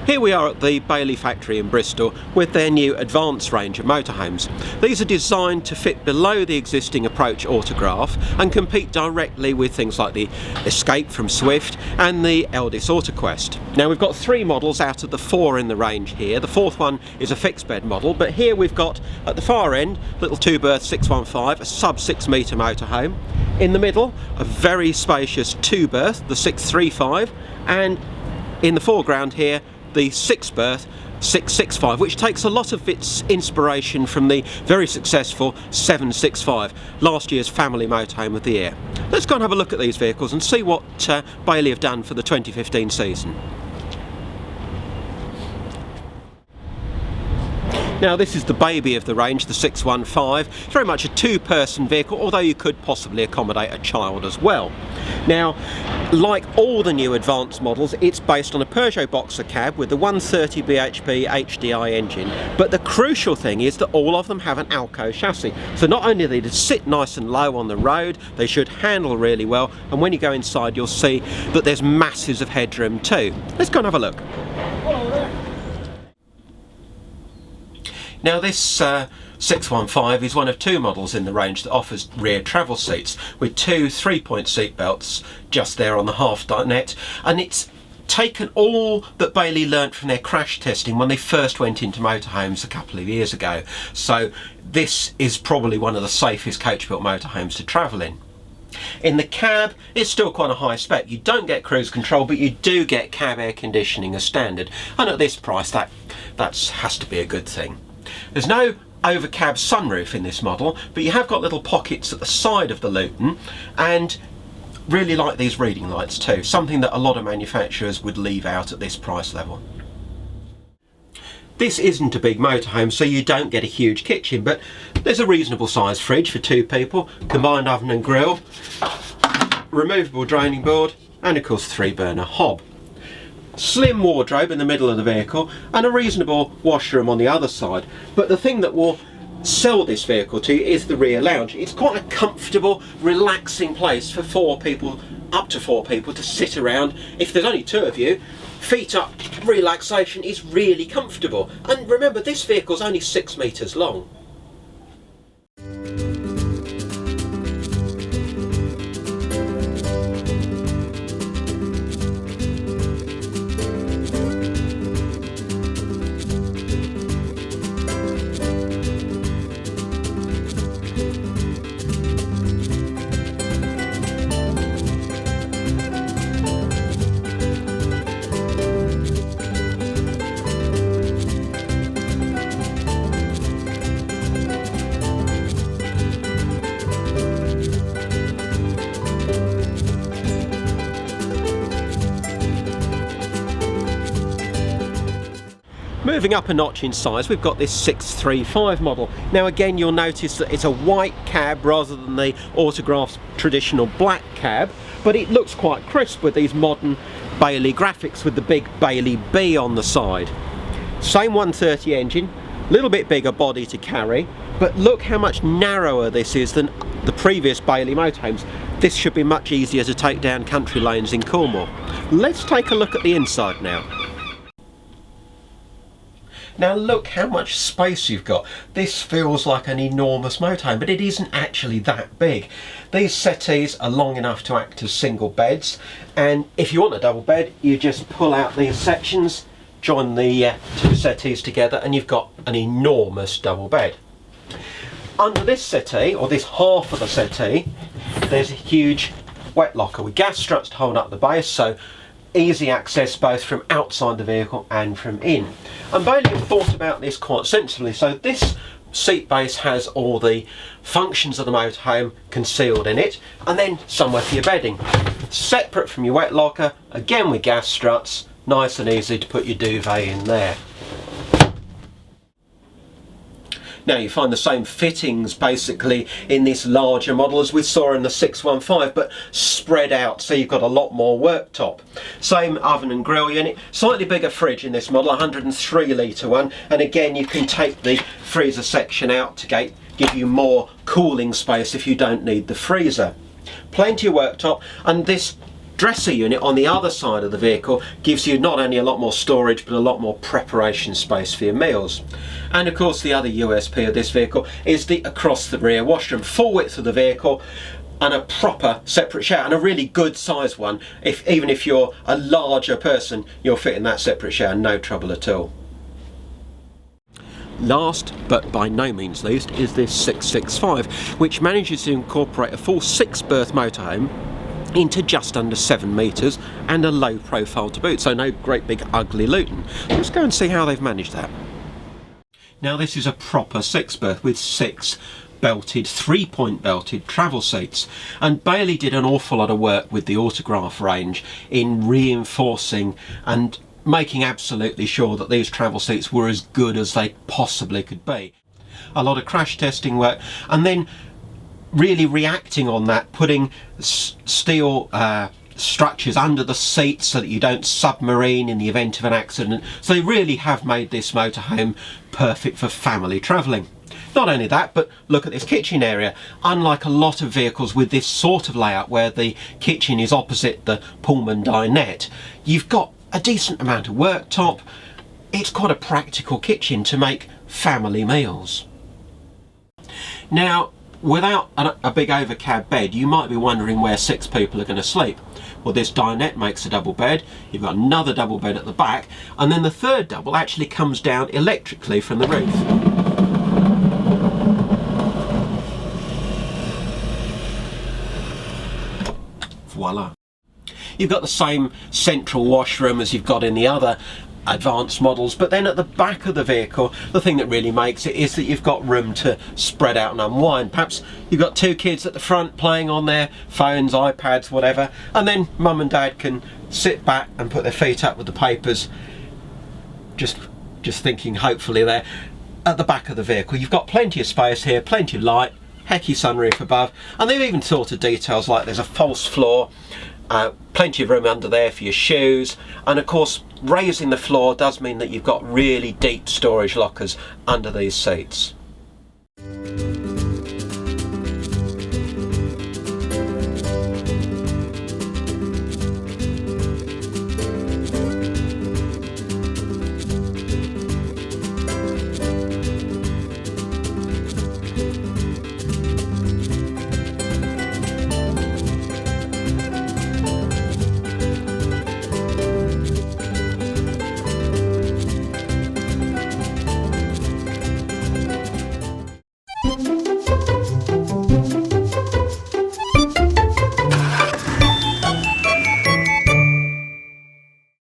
Here we are at the Bailey factory in Bristol with their new advanced range of motorhomes. These are designed to fit below the existing approach autograph and compete directly with things like the Escape from Swift and the Eldis AutoQuest. Now we've got 3 models out of the 4 in the range here. The 4th one is a fixed bed model, but here we've got at the far end little two-berth 615, a sub 6 metre motorhome. In the middle a very spacious two-berth, the 635, and in the foreground here the 6-berth 665, which takes a lot of its inspiration from the very successful 765, last year's family motorhome of the year. Let's go and have a look at these vehicles and see what Bailey have done for the 2015 season. Now this is the baby of the range, the 615. It's very much a 2-person vehicle, although you could possibly accommodate a child as well. Now, like all the new advanced models, it's based on a Peugeot Boxer cab with the 130 bhp HDI engine, but the crucial thing is that all of them have an Alco chassis. So not only do they sit nice and low on the road, they should handle really well, and when you go inside you'll see that there's masses of headroom too. Let's go and have a look. Now this 615 is one of 2 models in the range that offers rear travel seats with 2 3-point seat belts just there on the half net, and it's taken all that Bailey learnt from their crash testing when they first went into motorhomes a couple of years ago. So this is probably one of the safest coach-built motorhomes to travel in. In the cab, it's still quite a high spec. You don't get cruise control, but you do get cab air conditioning as standard, and at this price that has to be a good thing. There's no over-cab sunroof in this model, but you have got little pockets at the side of the Luton, and really like these reading lights too, something that a lot of manufacturers would leave out at this price level. This isn't a big motorhome, so you don't get a huge kitchen, but there's a reasonable sized fridge for 2 people, combined oven and grill, removable draining board, and of course 3-burner hob. Slim wardrobe in the middle of the vehicle and a reasonable washroom on the other side, but the thing that will sell this vehicle to you is the rear lounge. It's quite a comfortable, relaxing place for 4 people, up to 4 people, to sit around. If there's only 2 of you, feet up relaxation is really comfortable. And remember, this vehicle's only 6 metres long. Moving up a notch in size, we've got this 635 model. Now again, you'll notice that it's a white cab rather than the Autograph's traditional black cab, but it looks quite crisp with these modern Bailey graphics with the big Bailey B on the side. Same 130 engine, a little bit bigger body to carry, but look how much narrower this is than the previous Bailey motorhomes. This should be much easier to take down country lanes in Cornwall. Let's take a look at the inside now. Now look how much space you've got. This feels like an enormous motorhome, but it isn't actually that big. These settees are long enough to act as single beds, and if you want a double bed, you just pull out these sections, join the 2 settees together, and you've got an enormous double bed. Under this settee, or this half of the settee, there's a huge wet locker with gas struts to hold up the base, so easy access both from outside the vehicle and from in. And Bailey have thought about this quite sensibly, so this seat base has all the functions of the motorhome concealed in it, and then somewhere for your bedding. Separate from your wet locker, again with gas struts, nice and easy to put your duvet in there. Now you find the same fittings basically in this larger model as we saw in the 615, but spread out, so you've got a lot more worktop. Same oven and grill unit, slightly bigger fridge in this model, 103 litre one, and again you can take the freezer section out to give you more cooling space if you don't need the freezer. Plenty of worktop, and this dresser unit on the other side of the vehicle gives you not only a lot more storage but a lot more preparation space for your meals. And of course the other USP of this vehicle is the across the rear washroom, full width of the vehicle, and a proper separate shower, and a really good size one. Even if you're a larger person, you'll fit in that separate shower, no trouble at all. Last, but by no means least, is this 665, which manages to incorporate a full 6-berth motorhome into just under 7 metres and a low profile to boot, so no great big ugly Luton. Let's go and see how they've managed that. Now this is a proper 6-berth with 6 belted, 3-point belted travel seats, and Bailey did an awful lot of work with the Autograph range in reinforcing and making absolutely sure that these travel seats were as good as they possibly could be. A lot of crash testing work, and then really reacting on that, putting steel structures under the seats so that you don't submarine in the event of an accident. So they really have made this motorhome perfect for family travelling. Not only that, but look at this kitchen area. Unlike a lot of vehicles with this sort of layout where the kitchen is opposite the Pullman dinette, you've got a decent amount of worktop. It's quite a practical kitchen to make family meals. Now, without a big overcab bed, you might be wondering where 6 people are going to sleep. Well, this dinette makes a double bed, you've got another double bed at the back, and then the third double actually comes down electrically from the roof. Voila. You've got the same central washroom as you've got in the other advanced models, but then at the back of the vehicle, the thing that really makes it is that you've got room to spread out and unwind. Perhaps you've got 2 kids at the front playing on their phones, iPads, whatever, and then mum and dad can sit back and put their feet up with the papers, just thinking hopefully they're at the back of the vehicle. You've got plenty of space here, plenty of light, hecky sunroof above, and they've even thought of details like there's a false floor, plenty of room under there for your shoes, and of course raising the floor does mean that you've got really deep storage lockers under these seats.